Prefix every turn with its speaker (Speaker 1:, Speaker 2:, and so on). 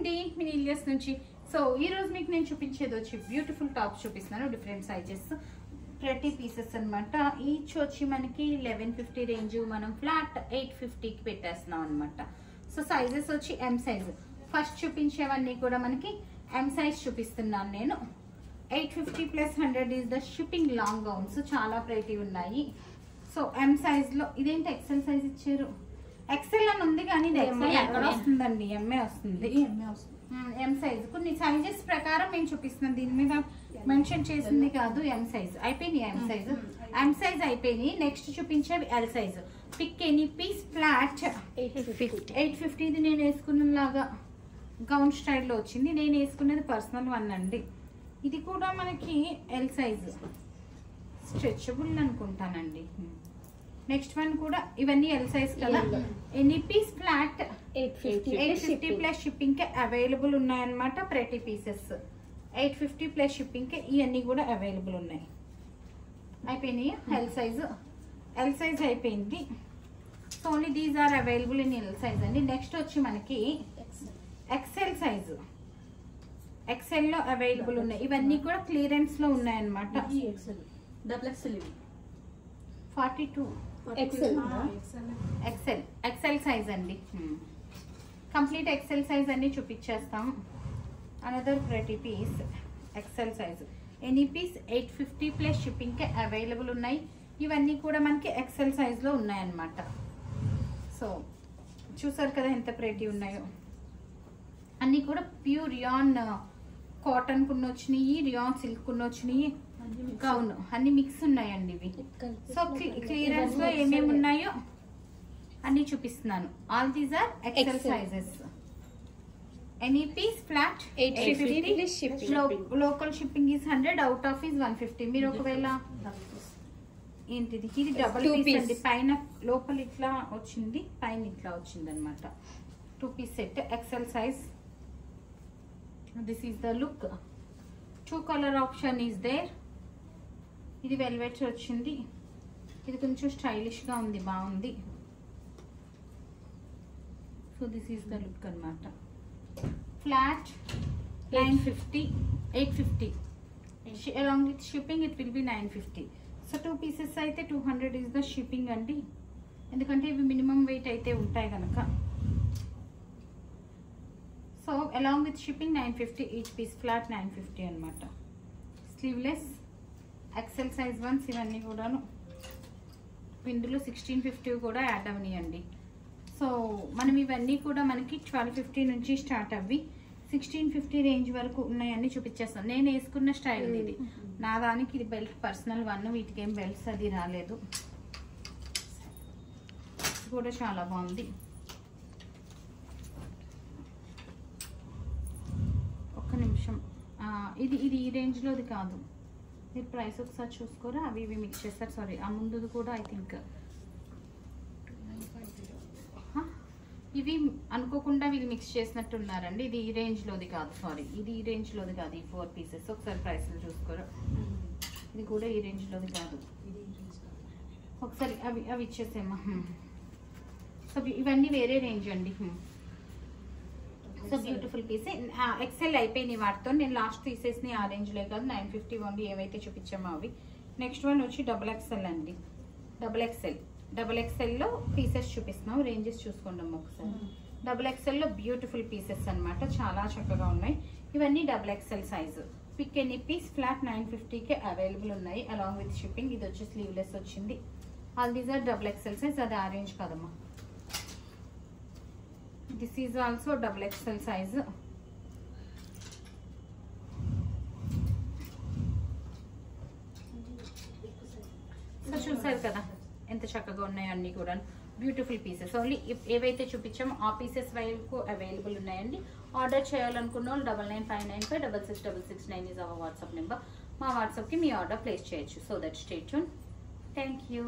Speaker 1: అండి మినిలియస్ నుంచి. సో ఈ రోజు మీకు నేను చూపించేది వచ్చి బ్యూటిఫుల్ టాప్స్ చూపిస్తున్నాను. డిఫరెంట్ సైజెస్, ప్రతి పీసెస్ అనమాట. ఈచ్ వచ్చి మనకి 1150 రేంజ్, మనం ఫ్లాట్ 850కి పెట్టేస్తున్నాం అనమాట. సో సైజెస్ వచ్చి ఎం సైజ్. ఫస్ట్ చూపించేవన్నీ కూడా మనకి ఎం సైజ్ చూపిస్తున్నాను నేను. 850 plus 100 is the shipping. Long gowns చాలా ప్రైటీ ఉన్నాయి. సో ఎం సైజ్ లో ఇదేంటి ఎక్సెల్ సైజ్ ఇచ్చారు. ఎక్సెల్ అని ఉంది కానీ ఎక్కడ వస్తుందండి, ఎంఏ వస్తుంది. ఎం సైజ్ కొన్ని సైజెస్ ప్రకారం మేము చూపిస్తున్నాం, దీని మీద మెన్షన్ చేసింది కాదు. ఎం సైజ్ అయిపోయింది. ఎం సైజ్ అయిపోయింది. నెక్స్ట్ చూపించేవి L size. Pick any piece flat 850. ఇది నేను వేసుకున్న లాగా గౌన్ స్టైల్లో వచ్చింది. నేను వేసుకున్నది పర్సనల్ వన్ అండి. ఇది కూడా మనకి ఎల్ సైజ్, స్ట్రెచబుల్ అనుకుంటానండి. నెక్స్ట్ వన్ కూడా ఇవన్నీ ఎల్ సైజ్ కదా. Any piece flat 850 plus shipping కి అవైలబుల్ ఉన్నాయన్నమాట. ప్రతి పీసెస్ 850 ప్లస్ షిప్పింగ్ కి ఇవన్నీ కూడా అవైలబుల్ ఉన్నాయి. అయిపోయినాయి. ఎల్ సైజ్ అయిపోయింది. So only these are available in L size అండి. నెక్స్ట్ వచ్చి మనకి ఎక్సెల్ సైజ్. ఎక్సెల్ లో అవైలబుల్ ఉన్నాయి. ఇవన్నీ కూడా క్లియరెన్స్ లో ఉన్నాయి అన్నమాట. 42 ఎక్సెల్ సైజ్ అండి. కంప్లీట్ ఎక్సెల్ సైజ్ అన్ని చూపించేస్తాం. అనదర్ ప్రతి piece XL size. Any piece 850 plus shipping కి అవైలబుల్ ఉన్నాయి. ఇవన్నీ కూడా మనకి ఎక్సెల్ సైజ్ లో ఉన్నాయన్నమాట. సో చూసారు కదా ఎంత ప్రెటీ ఉన్నాయో. అన్ని కూడా ప్యూర్ రియాన్ కాటన్ కున్న వచ్చినాయి, రియాన్ సిల్క్ కున్న వచ్చినాయి, గౌన్ అన్ని మిక్స్ ఉన్నాయండి ఇవి. సో క్లియరెన్స్ లో ఏమేమి ఉన్నాయో అన్ని చూపిస్తున్నాను. All these are XL sizes. Any piece flat 850. Local shipping is 100, out of is 150. మీరు ఒకవేళ ఏంటిది, ఇది డబుల్ పీస్ అండి. పైన లోపల ఇట్లా వచ్చింది, పైన ఇట్లా వచ్చింది అనమాట. 2 piece set XL size. This is the look. 2 colour option is there. ఇది వెల్వెట్ వచ్చింది. ఇది కొంచెం స్టైలిష్ గా ఉంది, బాగుంది. So this is the look అనమాట. Flat 950, 850. along with shipping it will be 950. So 2 pieces అయితే 200 is the shipping అండి. ఎందుకంటే ఇవి మినిమం వెయిట్ అయితే ఉంటాయి కనుక. So along with shipping 950 each piece, flat 950 అనమాట. స్లీవ్లెస్ ఎక్సెల్ సైజ్ వన్స్ ఇవన్నీ కూడాను. ఇందులో 1650 కూడా యాడ్ అవనియండి. సో మనం ఇవన్నీ కూడా మనకి 1250 నుంచి స్టార్ట్ అవ్వి 1650 రేంజ్ వరకు ఉన్నాయన్నీ చూపించేస్తాను. నేను వేసుకున్న స్టైల్ ఇది. నా దానికి ఇది బెల్ట్ పర్సనల్ వన్. వీటికి ఏం బెల్ట్స్ అది రాలేదు. కూడా చాలా బాగుంది. ఒక్క నిమిషం. ఇది ఈ రేంజ్లోది కాదు. మీరు ప్రైస్ ఒకసారి చూసుకోరా. అవి ఇవి మిక్స్ చేస్తారు. సారీ, ఆ ముందుది కూడా ఐ థింక్ ఇవి అనుకోకుండా వీళ్ళు మిక్స్ చేసినట్టున్నారండి. ఇది ఈ రేంజ్లోది కాదు. సారీ, ఇది ఈ రేంజ్లోది కాదు. ఈ 4 పీసెస్ ఒకసారి ప్రైస్లు చూసుకోరా. ఇది కూడా ఈ రేంజ్లోది కాదు. ఒకసారి అవి ఇచ్చేసేమా. సో ఇవన్నీ వేరే రేంజ్ అండి. So beautiful piece. ఎక్సెల్ అయిపోయినాయి వాటితో. నేను లాస్ట్ తీసేసిన ఆ రేంజ్లో కాదు, 950 ఓన్లీ ఏవైతే చూపించామో అవి. నెక్స్ట్ వన్ వచ్చి డబుల్ ఎక్సెల్ అండి. డబుల్ ఎక్సెల్లో పీసెస్ చూపిస్తున్నాం. రేంజెస్ చూసుకోండి ఒకసారి. డబుల్ ఎక్సెల్లో బ్యూటిఫుల్ పీసెస్ అనమాట. చాలా చక్కగా ఉన్నాయి. ఇవన్నీ double XL size. Pick any piece flat 950కి అవైలబుల్ ఉన్నాయి అలాంగ్ విత్ షిప్పింగ్. ఇది వచ్చి స్లీవ్లెస్ వచ్చింది. All these are double XL size. అది ఆ రేంజ్ కదమ్మా. This is also double XL size. So చూసారు కదా ఎంత చక్కగా ఉన్నాయి అన్ని కూడా. Beautiful pieces. ఓన్లీ ఏవైతే చూపించామో ఆ పీసెస్ వరకు అవైలబుల్ ఉన్నాయండి. ఆర్డర్ చేయాలనుకున్న వాళ్ళు 9959566669 ఈజ్ అవర్ వాట్సాప్ నెంబర్. మా వాట్సాప్కి మీ ఆర్డర్ ప్లేస్ చేయొచ్చు. So that stay tune. Thank you.